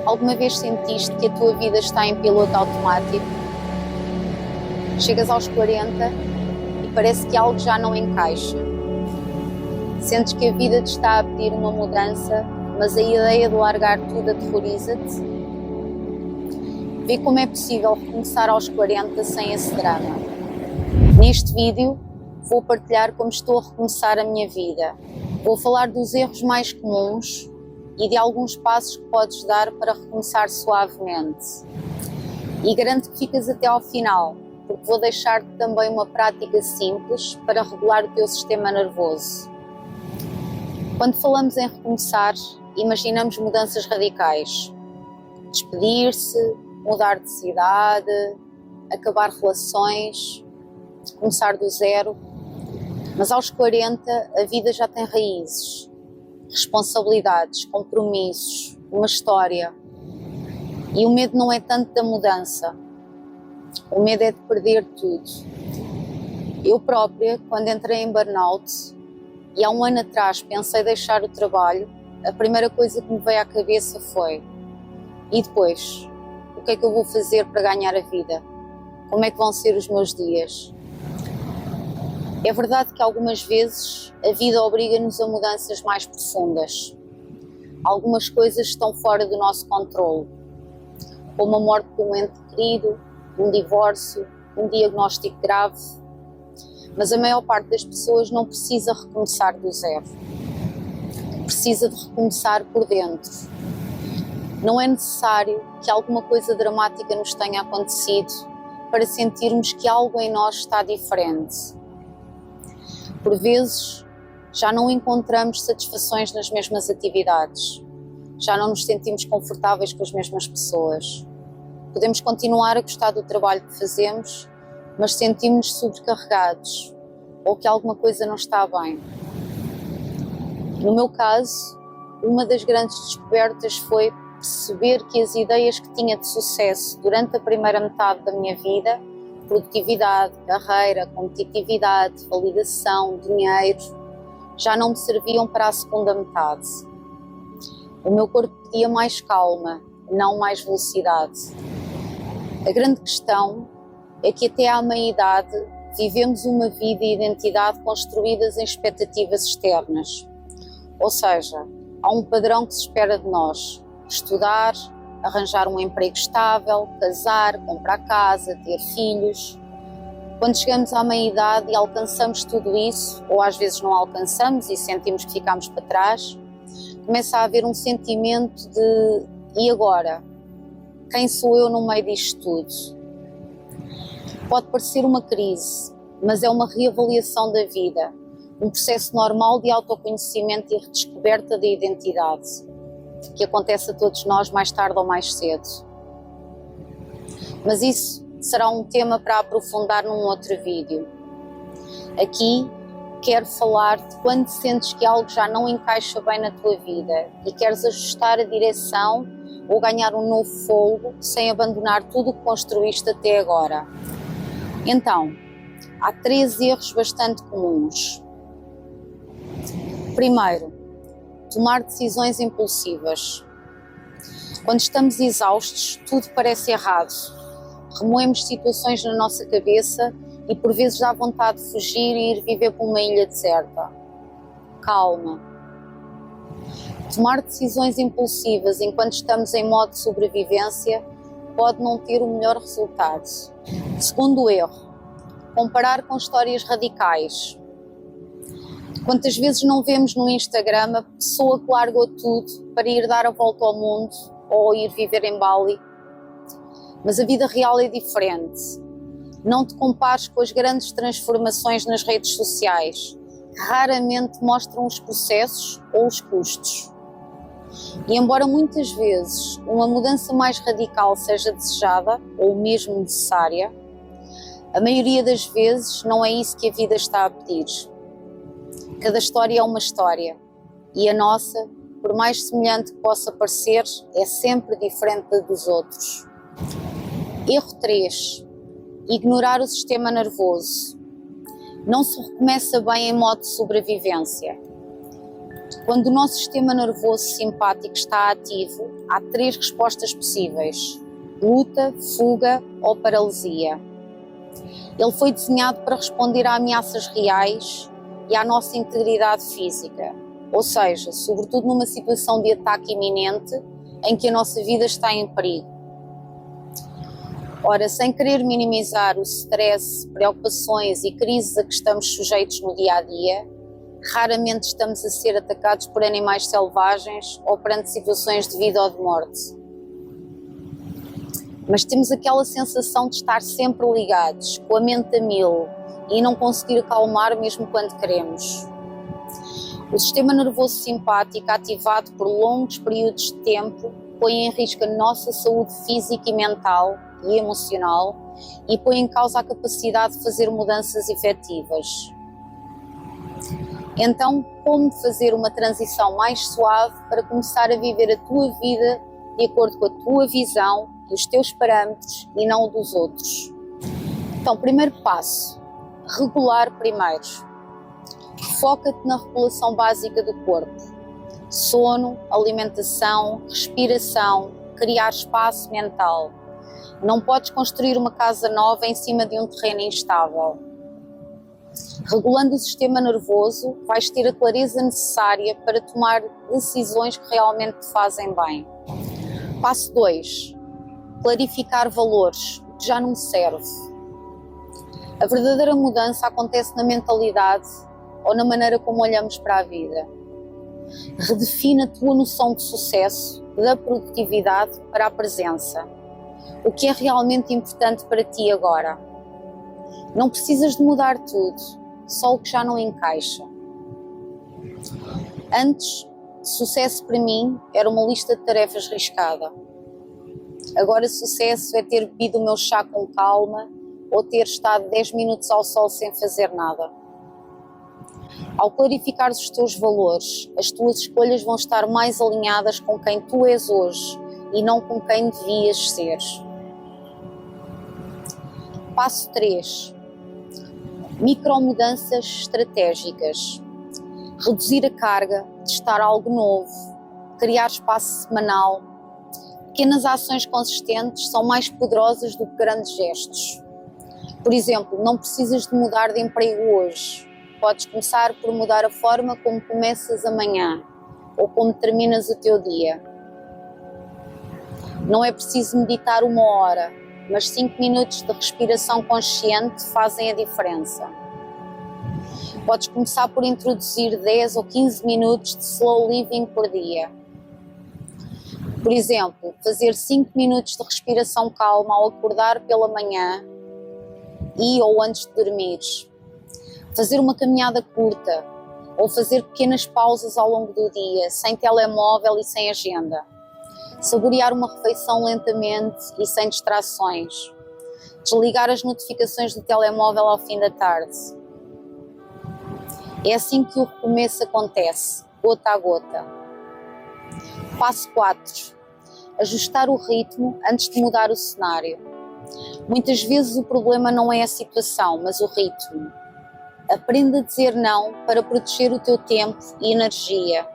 Alguma vez sentiste que a tua vida está em piloto automático? Chegas aos 40 e parece que algo já não encaixa. Sentes que a vida te está a pedir uma mudança, mas a ideia de largar tudo aterroriza-te? Vê como é possível recomeçar aos 40 sem esse drama. Neste vídeo vou partilhar como estou a recomeçar a minha vida. Vou falar dos erros mais comuns e de alguns passos que podes dar para recomeçar suavemente. E garanto que ficas até ao final, porque vou deixar-te também uma prática simples para regular o teu sistema nervoso. Quando falamos em recomeçar, imaginamos mudanças radicais. Despedir-se, mudar de cidade, acabar relações, começar do zero. Mas aos 40 a vida já tem raízes, responsabilidades, compromissos, uma história. E o medo não é tanto da mudança, o medo é de perder tudo. Eu própria, quando entrei em burnout e há um ano atrás pensei deixar o trabalho, a primeira coisa que me veio à cabeça foi: e depois? O que é que eu vou fazer para ganhar a vida? Como é que vão ser os meus dias? É verdade que algumas vezes a vida obriga-nos a mudanças mais profundas. Algumas coisas estão fora do nosso controle, como a morte de um ente querido, um divórcio, um diagnóstico grave. Mas a maior parte das pessoas não precisa recomeçar do zero. Precisa de recomeçar por dentro. Não é necessário que alguma coisa dramática nos tenha acontecido para sentirmos que algo em nós está diferente. Por vezes, já não encontramos satisfações nas mesmas atividades, já não nos sentimos confortáveis com as mesmas pessoas. Podemos continuar a gostar do trabalho que fazemos, mas sentimos-nos sobrecarregados ou que alguma coisa não está bem. No meu caso, uma das grandes descobertas foi perceber que as ideias que tinha de sucesso durante a primeira metade da minha vida, produtividade, carreira, competitividade, validação, dinheiro, já não me serviam para a segunda metade. O meu corpo pedia mais calma, não mais velocidade. A grande questão é que até à meia-idade vivemos uma vida e identidade construídas em expectativas externas. Ou seja, há um padrão que se espera de nós: estudar, arranjar um emprego estável, casar, comprar casa, ter filhos. Quando chegamos à meia-idade e alcançamos tudo isso, ou às vezes não alcançamos e sentimos que ficamos para trás, começa a haver um sentimento de: e agora? Quem sou eu no meio disto tudo? Pode parecer uma crise, mas é uma reavaliação da vida, um processo normal de autoconhecimento e redescoberta da identidade, que acontece a todos nós mais tarde ou mais cedo. Mas isso será um tema para aprofundar num outro vídeo. Aqui quero falar de quando sentes que algo já não encaixa bem na tua vida e queres ajustar a direção ou ganhar um novo fôlego sem abandonar tudo o que construíste até agora. Então, há 3 erros bastante comuns. Primeiro, tomar decisões impulsivas. Quando estamos exaustos, tudo parece errado. Remoemos situações na nossa cabeça e por vezes dá vontade de fugir e ir viver para uma ilha deserta. Calma. Tomar decisões impulsivas enquanto estamos em modo de sobrevivência pode não ter o melhor resultado. Segundo erro, comparar com histórias radicais. Quantas vezes não vemos no Instagram a pessoa que largou tudo para ir dar a volta ao mundo ou ir viver em Bali? Mas a vida real é diferente. Não te compares com as grandes transformações nas redes sociais, que raramente mostram os processos ou os custos. E embora muitas vezes uma mudança mais radical seja desejada ou mesmo necessária, a maioria das vezes não é isso que a vida está a pedir. Cada história é uma história e a nossa, por mais semelhante que possa parecer, é sempre diferente da dos outros. Erro 3. Ignorar o sistema nervoso. Não se recomeça bem em modo de sobrevivência. Quando o nosso sistema nervoso simpático está ativo, há 3 respostas possíveis: luta, fuga ou paralisia. Ele foi desenhado para responder a ameaças reais e à nossa integridade física, ou seja, sobretudo numa situação de ataque iminente em que a nossa vida está em perigo. Ora, sem querer minimizar o stress, preocupações e crises a que estamos sujeitos no dia-a-dia, raramente estamos a ser atacados por animais selvagens ou perante situações de vida ou de morte. Mas temos aquela sensação de estar sempre ligados, com a mente a mil, e não conseguir acalmar mesmo quando queremos. O sistema nervoso simpático, ativado por longos períodos de tempo, põe em risco a nossa saúde física e mental e emocional e põe em causa a capacidade de fazer mudanças efetivas. Então, como fazer uma transição mais suave para começar a viver a tua vida de acordo com a tua visão e os teus parâmetros e não o dos outros? Então, primeiro passo, regular primeiro. Foca-te na regulação básica do corpo. Sono, alimentação, respiração, criar espaço mental. Não podes construir uma casa nova em cima de um terreno instável. Regulando o sistema nervoso, vais ter a clareza necessária para tomar decisões que realmente te fazem bem. Passo 2. Clarificar valores, o que já não me serve. A verdadeira mudança acontece na mentalidade ou na maneira como olhamos para a vida. Redefine a tua noção de sucesso, da produtividade para a presença. O que é realmente importante para ti agora? Não precisas de mudar tudo, só o que já não encaixa. Antes, sucesso para mim era uma lista de tarefas riscada. Agora sucesso é ter bebido o meu chá com calma ou ter estado 10 minutos ao sol sem fazer nada. Ao clarificar os teus valores, as tuas escolhas vão estar mais alinhadas com quem tu és hoje e não com quem devias ser. Passo 3. Micromudanças estratégicas. Reduzir a carga, testar algo novo, criar espaço semanal. Pequenas ações consistentes são mais poderosas do que grandes gestos. Por exemplo, não precisas de mudar de emprego hoje. Podes começar por mudar a forma como começas amanhã ou como terminas o teu dia. Não é preciso meditar 1 hora, mas 5 minutos de respiração consciente fazem a diferença. Podes começar por introduzir 10 ou 15 minutos de slow living por dia. Por exemplo, fazer 5 minutos de respiração calma ao acordar pela manhã e ou antes de dormir. Fazer uma caminhada curta ou fazer pequenas pausas ao longo do dia, sem telemóvel e sem agenda. Saborear uma refeição lentamente e sem distrações. Desligar as notificações do telemóvel ao fim da tarde. É assim que o recomeço acontece, gota a gota. Passo 4. Ajustar o ritmo antes de mudar o cenário. Muitas vezes o problema não é a situação, mas o ritmo. Aprenda a dizer não para proteger o teu tempo e energia.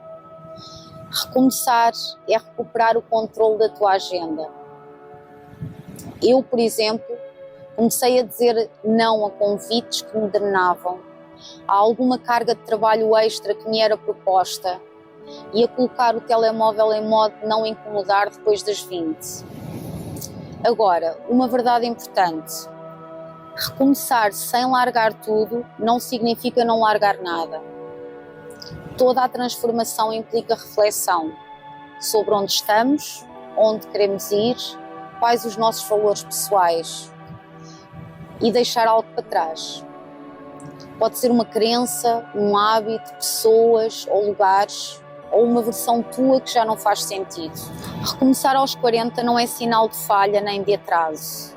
Recomeçar é recuperar o controle da tua agenda. Eu, por exemplo, comecei a dizer não a convites que me drenavam, a alguma carga de trabalho extra que me era proposta e a colocar o telemóvel em modo de não incomodar depois das 20. Agora, uma verdade importante. Recomeçar sem largar tudo não significa não largar nada. Toda a transformação implica reflexão sobre onde estamos, onde queremos ir, quais os nossos valores pessoais e deixar algo para trás. Pode ser uma crença, um hábito, pessoas ou lugares, ou uma versão tua que já não faz sentido. Recomeçar aos 40 não é sinal de falha nem de atraso.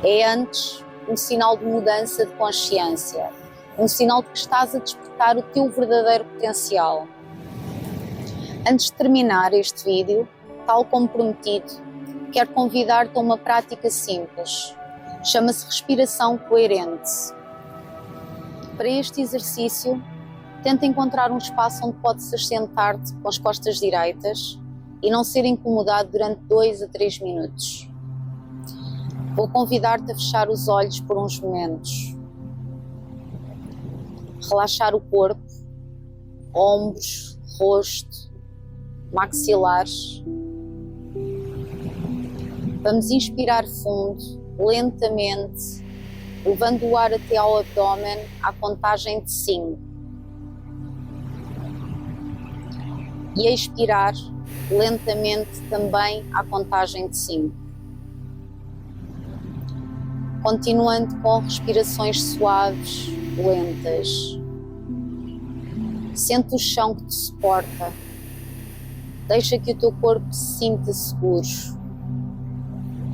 É antes um sinal de mudança de consciência, um sinal de que estás a despertar o teu verdadeiro potencial. Antes de terminar este vídeo, tal como prometido, quero convidar-te a uma prática simples. Chama-se respiração coerente. Para este exercício, Tenta encontrar um espaço onde podes assentar-te com as costas direitas e não ser incomodado durante 2 a 3 minutos. Vou convidar-te a fechar os olhos por uns momentos. Relaxar o corpo, ombros, rosto, maxilares. Vamos inspirar fundo, lentamente, levando o ar até ao abdômen à contagem de 5. E expirar lentamente também à contagem de 5. Continuando com respirações suaves, lentas. Sente o chão que te suporta. Deixa que o teu corpo se sinta seguro.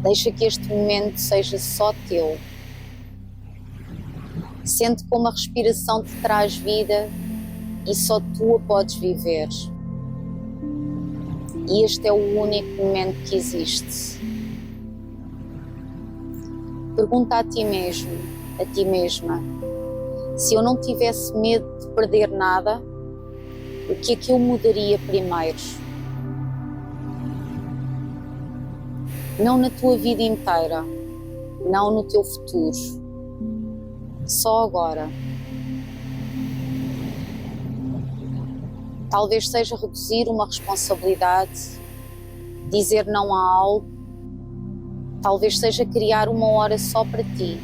Deixa que este momento seja só teu. Sente como a respiração te traz vida e só tu a podes viver. E este é o único momento que existe. Pergunta a ti mesmo, a ti mesma, se eu não tivesse medo de perder nada, o que é que eu mudaria primeiro? Não na tua vida inteira, não no teu futuro, só agora. Talvez seja reduzir uma responsabilidade, dizer não a algo, talvez seja criar uma hora só para ti.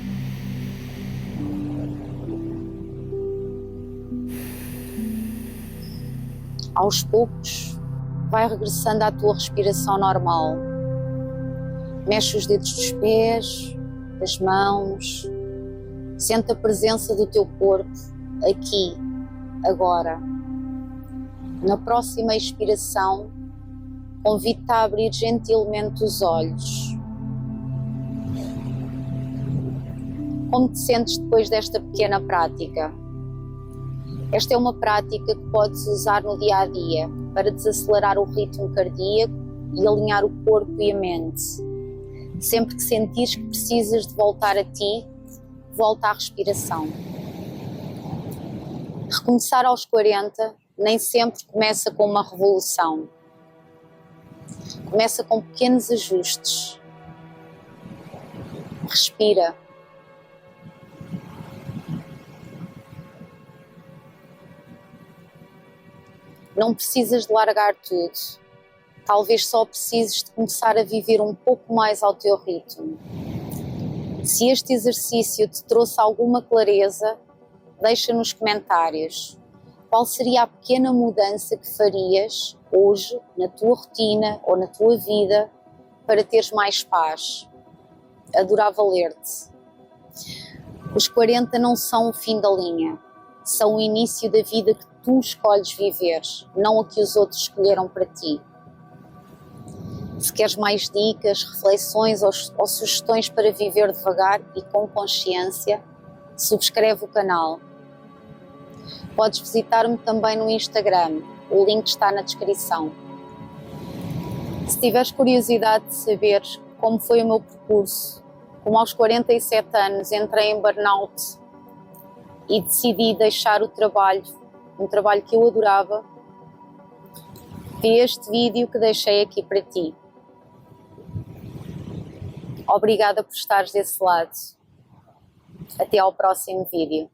Aos poucos, vai regressando à tua respiração normal. Mexe os dedos dos pés, das mãos, sente a presença do teu corpo aqui, agora. Na próxima expiração, convido-te a abrir gentilmente os olhos. Como te sentes depois desta pequena prática? Esta é uma prática que podes usar no dia a dia para desacelerar o ritmo cardíaco e alinhar o corpo e a mente. Sempre que sentires que precisas de voltar a ti, volta à respiração. Recomeçar aos 40 nem sempre começa com uma revolução. Começa com pequenos ajustes. Respira. Não precisas de largar tudo. Talvez só precises de começar a viver um pouco mais ao teu ritmo. Se este exercício te trouxe alguma clareza, deixa nos comentários. Qual seria a pequena mudança que farias hoje na tua rotina ou na tua vida para teres mais paz? Adorava ler-te. Os 40 não são o fim da linha, são o início da vida que tu escolhes viver, não a que os outros escolheram para ti. Se queres mais dicas, reflexões ou sugestões para viver devagar e com consciência, subscreve o canal. Podes visitar-me também no Instagram, o link está na descrição. Se tiveres curiosidade de saber como foi o meu percurso, como aos 47 anos entrei em burnout e decidi deixar o trabalho, um trabalho que eu adorava, vi este vídeo que deixei aqui para ti. Obrigada por estares desse lado. Até ao próximo vídeo.